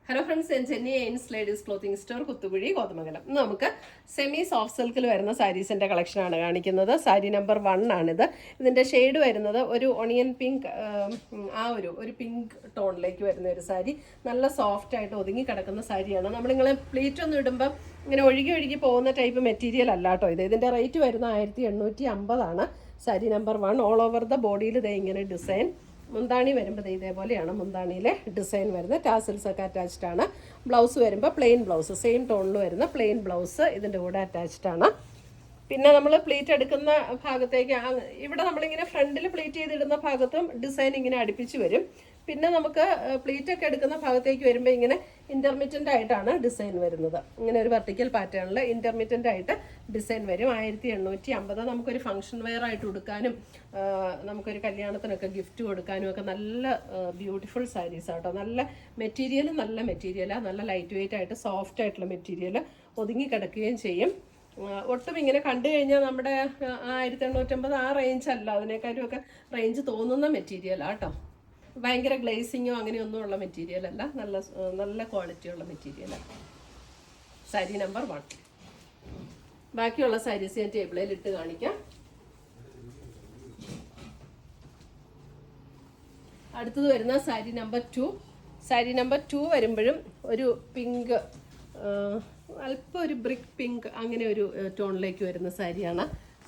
Hello friends, ഞാൻ ചെന്നൈ എയിൻസ് ladies clothing store, Kuthukuzhi, Kothamangalam. ഇന്ന് നമുക്ക് സെമി സോഫ്റ്റ് സിൽക്കിൽ വരുന്ന സാരീസിൻ്റെ കളക്ഷനാണ് കാണിക്കുന്നത്. സാരി നമ്പർ 1 ആണിത്. ഇതിൻ്റെ ഷെയ്ഡ് വരുന്നത് ഒരു ഒണിയൻ പിങ്ക്, ഒരു പിങ്ക് ടോണിലേക്ക് വരുന്ന ഒരു സാരി. നല്ല സോഫ്റ്റ് ആയിട്ട് ഒതുങ്ങി കിടക്കുന്ന സാരിയാണ്. നമ്മളിങ്ങനെ പ്ലീറ്റ് ഒന്നും ഇടുമ്പോൾ ഇങ്ങനെ ഒഴുകി ഒഴുകി പോകുന്ന ടൈപ്പ് മെറ്റീരിയൽ അല്ല കേട്ടോ ഇത്. ഇതിൻ്റെ റേറ്റ് വരുന്ന 1850 ആണ്. Sari number 1. All over the ബോഡിയിൽ ഇതേ ഇങ്ങനെ ഡിസൈൻ. മുന്താണി വരുമ്പോൾ ഇതേപോലെയാണ് മുന്താണിയിലെ ഡിസൈൻ വരുന്നത്. ടാസിൽസ് ഒക്കെ അറ്റാച്ച്ഡ് ആണ്. ബ്ലൗസ് വരുമ്പോൾ പ്ലെയിൻ ബ്ലൗസ്, സെയിം ടോണിൽ വരുന്ന പ്ലെയിൻ ബ്ലൗസ് ഇതിൻ്റെ കൂടെ അറ്റാച്ച്ഡ് ആണ്. പിന്നെ നമ്മൾ പ്ലീറ്റ് എടുക്കുന്ന ഭാഗത്തേക്ക് ഇവിടെ നമ്മളിങ്ങനെ ഫ്രണ്ടിൽ പ്ലീറ്റ് ചെയ്തിടുന്ന ഭാഗത്തും ഡിസൈൻ ഇങ്ങനെ അടുപ്പിച്ച് വരും. പിന്നെ നമുക്ക് പ്ലീറ്റൊക്കെ എടുക്കുന്ന ഭാഗത്തേക്ക് വരുമ്പോൾ ഇങ്ങനെ ഇൻ്റർമിറ്റൻ്റ് ആയിട്ടാണ് ഡിസൈൻ വരുന്നത്. ഇങ്ങനെ ഒരു വെർട്ടിക്കൽ പാറ്റേണിൽ ഇൻ്റർമിറ്റൻ്റ് ആയിട്ട് ഡിസൈൻ വരും. 1850. നമുക്കൊരു ഫംഗ്ഷൻ വെയർ ആയിട്ട് ഉടുക്കാനും നമുക്കൊരു കല്യാണത്തിനൊക്കെ ഗിഫ്റ്റ് കൊടുക്കാനും ഒക്കെ നല്ല ബ്യൂട്ടിഫുൾ സാരീസ് ആട്ടോ. നല്ല മെറ്റീരിയലാണ്. നല്ല ലൈറ്റ് വെയിറ്റ് ആയിട്ട് സോഫ്റ്റ് ആയിട്ടുള്ള മെറ്റീരിയൽ ഒതുങ്ങി കിടക്കുകയും ചെയ്യും. ഒട്ടും ഇങ്ങനെ കണ്ടു കഴിഞ്ഞാൽ നമ്മുടെ 1850 ആ റേഞ്ച് അല്ല, അതിനേക്കാളും ഒക്കെ റേഞ്ച് തോന്നുന്ന മെറ്റീരിയലാണ് കേട്ടോ. ഭയങ്കര ഗ്ലേസിങ്ങോ അങ്ങനെയൊന്നും ഉള്ള മെറ്റീരിയൽ അല്ല, നല്ല ക്വാളിറ്റിയുള്ള മെറ്റീരിയലാണ്. സാരി നമ്പർ 1. ബാക്കിയുള്ള സാരീസ് ഞാൻ ടേബിളിൽ ഇട്ട് കാണിക്കാം. അടുത്തത് വരുന്ന സാരി നമ്പർ 2. സാരി നമ്പർ 2 വരുമ്പോഴും ഒരു പിങ്ക്, അല്പം ഒരു ബ്രിക്ക് പിങ്ക് അങ്ങനെ ഒരു ടോണിലേക്ക് വരുന്ന സാരിയാണ്.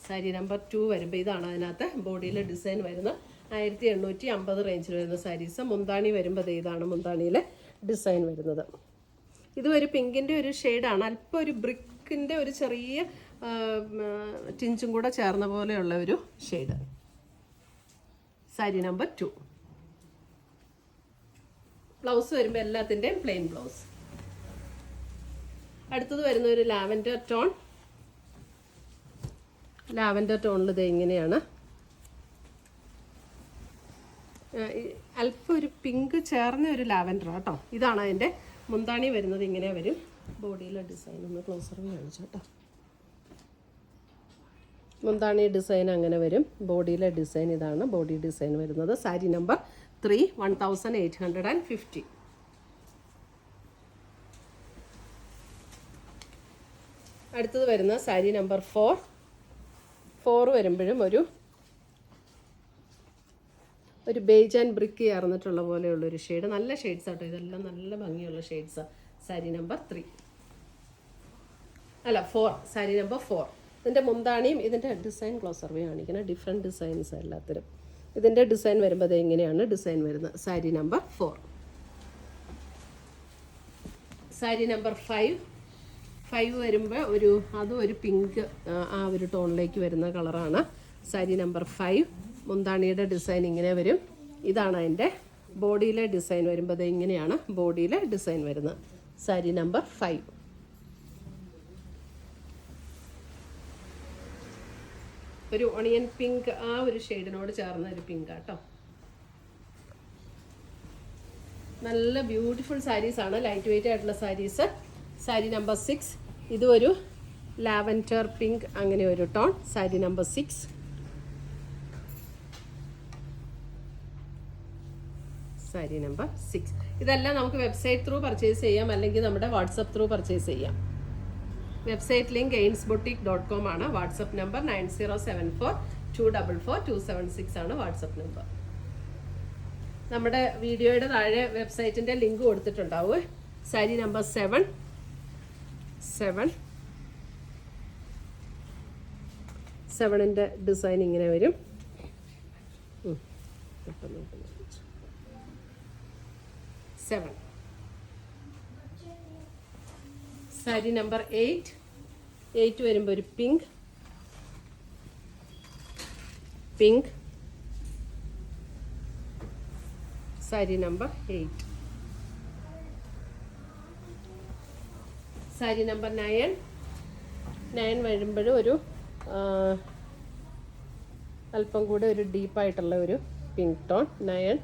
സാരി നമ്പർ 2 വരുമ്പോൾ ഇതാണ് അതിനകത്ത് ബോഡിയിലെ ഡിസൈൻ വരുന്നത്. 1850 റേഞ്ചിൽ വരുന്ന സാരീസ്. മുന്താണി വരുമ്പോൾ ഇതാണ് മുന്താണിയിലെ ഡിസൈൻ വരുന്നത്. ഇതും ഒരു പിങ്കിൻ്റെ ഒരു ഷെയ്ഡാണ്. അല്പം ഒരു ബ്രിക്കിൻ്റെ ഒരു ചെറിയ ടിഞ്ചും കൂടെ ചേർന്ന പോലെയുള്ള ഒരു ഷെയ്ഡ്. സാരി നമ്പർ 2. ബ്ലൗസ് വരുമ്പോൾ എല്ലാത്തിൻ്റെയും പ്ലെയിൻ ബ്ലൗസ്. അടുത്തത് വരുന്ന ഒരു ലാവൻഡർ ടോൺ. ലാവൻഡർ ടോണിൽ ഇത് ഇങ്ങനെയാണ്. അല്പം ഒരു പിങ്ക് ചേർന്ന ഒരു ലാവൻഡർ കേട്ടോ. ഇതാണ് അതിൻ്റെ മുന്താണി വരുന്നത്. ഇങ്ങനെ വരും. ബോഡിയിലെ ഡിസൈൻ ഒന്ന് ക്ലോസർ കാണിച്ചു കേട്ടോ. മുന്താണി ഡിസൈൻ അങ്ങനെ വരും. ബോഡിയിലെ ഡിസൈൻ ഇതാണ് ബോഡി ഡിസൈൻ വരുന്നത്. സാരി നമ്പർ 3. 1850. അടുത്തത് വരുന്ന സാരി നമ്പർ 4. 4 വരുമ്പോഴും ഒരു ബേജ് ആൻഡ് ബ്രിക്ക് ചേർന്നിട്ടുള്ള പോലെയുള്ളൊരു ഷെയ്ഡ്. നല്ല ഷെയ്ഡ്സ് ആട്ടോ, ഇതെല്ലാം നല്ല ഭംഗിയുള്ള ഷെയ്ഡ്സാണ്. സാരി നമ്പർ 4. സാരി നമ്പർ 4. ഇതിൻ്റെ മുന്താണിയും ഇതിൻ്റെ ഡിസൈൻ ക്ലോസർവേ കാണിക്കണം. ഡിഫറെൻറ്റ് ഡിസൈൻസ് എല്ലാത്തിലും. ഇതിൻ്റെ ഡിസൈൻ വരുമ്പോൾ അത് എങ്ങനെയാണ് ഡിസൈൻ വരുന്നത്. സാരി നമ്പർ 4. സാരി നമ്പർ 5 വരുമ്പോൾ അതും ഒരു പിങ്ക് ആ ഒരു ടോണിലേക്ക് വരുന്ന കളറാണ്. സാരി നമ്പർ 5. മുന്താണിയുടെ ഡിസൈൻ ഇങ്ങനെ വരും. ഇതാണ് അതിൻ്റെ ബോഡിയിലെ ഡിസൈൻ വരുമ്പോൾ അത് ഇങ്ങനെയാണ് ബോഡിയിലെ ഡിസൈൻ വരുന്നത്. സാരി നമ്പർ 5. ഒരു ഒണിയൻ പിങ്ക് ആ ഒരു ഷെയ്ഡിനോട് ചേർന്ന ഒരു പിങ്ക് ആട്ടോ. നല്ല ബ്യൂട്ടിഫുൾ സാരീസാണ്, ലൈറ്റ് വെയിറ്റ് ആയിട്ടുള്ള സാരീസ്. സാരി നമ്പർ 6. ഇതും ഒരു ലാവൻഡർ പിങ്ക് അങ്ങനെ ഒരു tone. Sari number 6. Sari number 6. ഇതെല്ലാം നമുക്ക് വെബ്സൈറ്റ് ത്രൂ പർച്ചേസ് ചെയ്യാം, അല്ലെങ്കിൽ നമ്മുടെ വാട്സപ്പ് ത്രൂ പർച്ചേസ് ചെയ്യാം. വെബ്സൈറ്റ് ലിങ്ക് ainsboutique.com ആണ്. വാട്സപ്പ് നമ്പർ 9074244276 ആണ് വാട്സപ്പ് നമ്പർ. നമ്മുടെ വീഡിയോയുടെ താഴെ വെബ്സൈറ്റിൻ്റെ ലിങ്ക് കൊടുത്തിട്ടുണ്ടാവും. സാരി നമ്പർ 7. 7ൻ്റെ ഡിസൈൻ ഇങ്ങനെ വരും. 7. സാരി നമ്പർ 8 വരുമ്പോൾ ഒരു pink. Sari number 8. Sari number 9 വരുമ്പോഴും ഒരു അല്പം കൂടെ ഒരു ഡീപ്പായിട്ടുള്ള ഒരു പിങ്ക് ടോൺ. 9.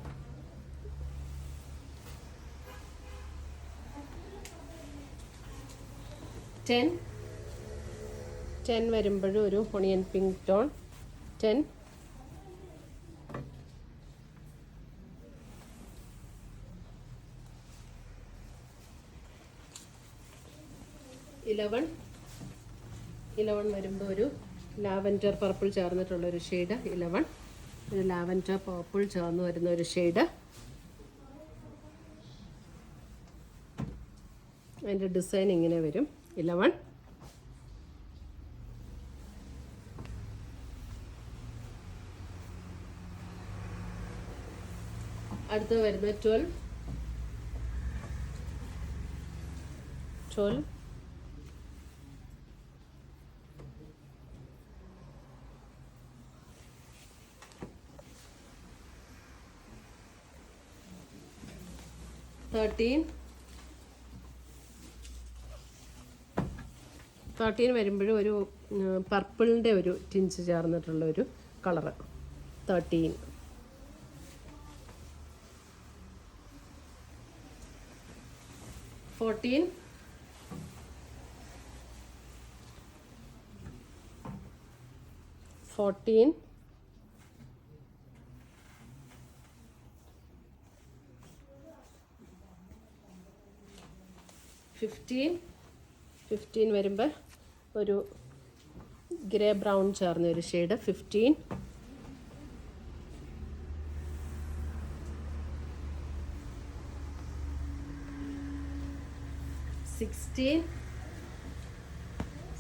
10 വരുമ്പോഴും ഒരു ഒണിയൻ പിങ്ക് ടോൺ. 10. 11 11 വരുമ്പോൾ ഒരു ലാവൻഡർ പർപ്പിൾ ചേർന്നിട്ടുള്ളൊരു ഷെയ്ഡ്. 11 ഒരു ലാവൻഡർ പർപ്പിൾ ചേർന്ന് വരുന്ന ഒരു ഷെയ്ഡ്. അതിൻ്റെ ഡിസൈൻ ഇങ്ങനെ വരും. 11 അടുത്ത് വരുന്ന 12 13 വരുമ്പോഴും ഒരു പർപ്പിളിൻ്റെ ഒരു ടിഞ്ച് ചേർന്നിട്ടുള്ള ഒരു കളറ്. 13 14 15 വരുമ്പോൾ ഒരു ഗ്രേ ബ്രൗൺ ചേർന്ന ഒരു ഷെയ്ഡ്. 15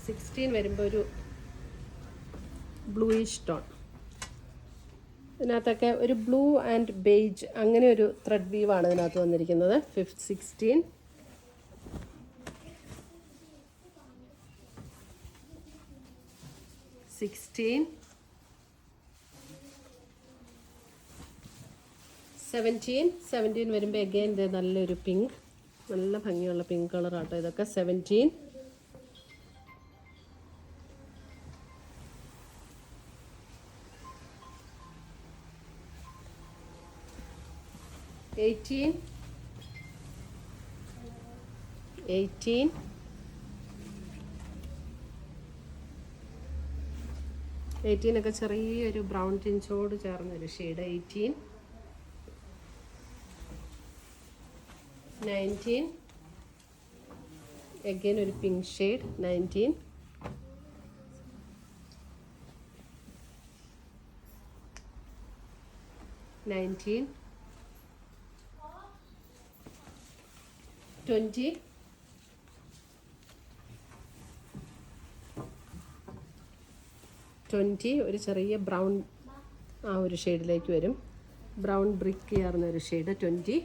16 വരുമ്പോൾ ഒരു ബ്ലൂയിഷ് ടോൺ. ഇതിനകത്തൊക്കെ ഒരു ബ്ലൂ ആൻഡ് ബേജ് അങ്ങനെ ഒരു ത്രെഡ് വീവാണ് ഇതിനകത്ത് വന്നിരിക്കുന്നത്. 16 17 വരുമ്പോൾ അഗൈൻ ഇത് നല്ലൊരു പിങ്ക്, നല്ല ഭംഗിയുള്ള പിങ്ക് കളറാട്ടോ ഇതൊക്കെ. 17 18 ഒക്കെ ചെറിയൊരു ബ്രൗൺ ടിഞ്ചോട് ചേർന്നൊരു ഷെയ്ഡ്. 18 19 again ഒരു പിങ്ക് ഷെയ്ഡ്. 19 20 ഒരു ചെറിയ ബ്രൗൺ ആ ഒരു ഷെയ്ഡിലേക്ക് വരും. ബ്രൗൺ ബ്രിക്ക് ചേർന്ന ഒരു ഷെയ്ഡ്. 21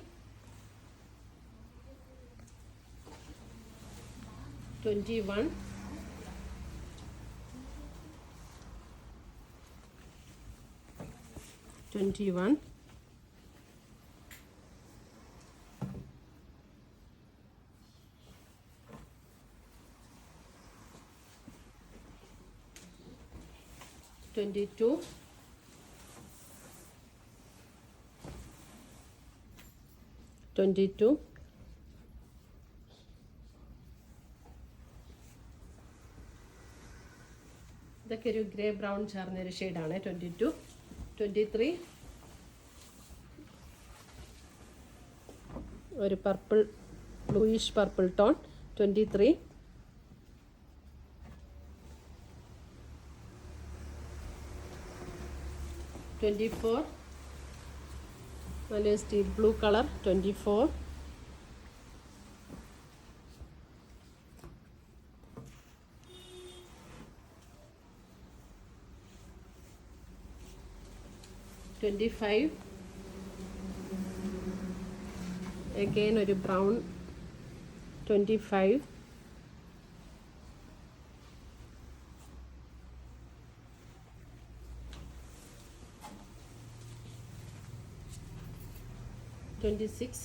22 ഇതൊക്കെ ഒരു ഗ്രേ ബ്രൗൺ ചേർന്നൊരു ഷെയ്ഡാണ്. 22 23 ഒരു പർപ്പിൾ ബ്ലൂയിഷ് പർപ്പിൾ ടോൺ. 23 24 നല്ല സ്റ്റീൽ ബ്ലൂ കളർ. 24 25 again ഒരു ബ്രൗൺ. 25 26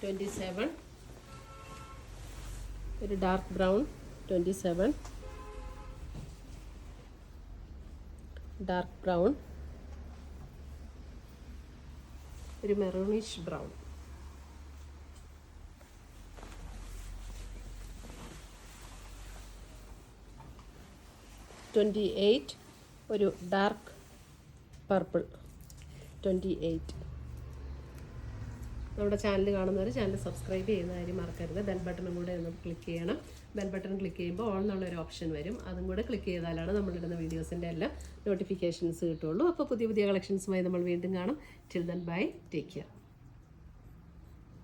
27 ഒരു ഡാർക്ക് ബ്രൗൺ. 27 ഡാർക്ക് ബ്രൗൺ ഒരു മെറൂണിഷ് ബ്രൗൺ. 28, ഒരു ഡാർക്ക് പർപ്പിൾ 28. നമ്മുടെ ചാനൽ കാണുന്നവർ ചാനൽ സബ്സ്ക്രൈബ് ചെയ്യുന്ന കാര്യം മറക്കരുത്. ബെൽ ബട്ടണും കൂടെ ഒന്ന് ക്ലിക്ക് ചെയ്യണം. ബെൽ ബട്ടൺ ക്ലിക്ക് ചെയ്യുമ്പോൾ ഓൾ എന്നുള്ളൊരു ഓപ്ഷൻ വരും. അതും കൂടെ ക്ലിക്ക് ചെയ്താലാണ് നമ്മളിടുന്ന വീഡിയോസിൻ്റെ എല്ലാം നോട്ടിഫിക്കേഷൻസ് കിട്ടുള്ളൂ. അപ്പോൾ പുതിയ പുതിയ കളക്ഷൻസുമായി നമ്മൾ വീണ്ടും കാണും. Till then bye, take care.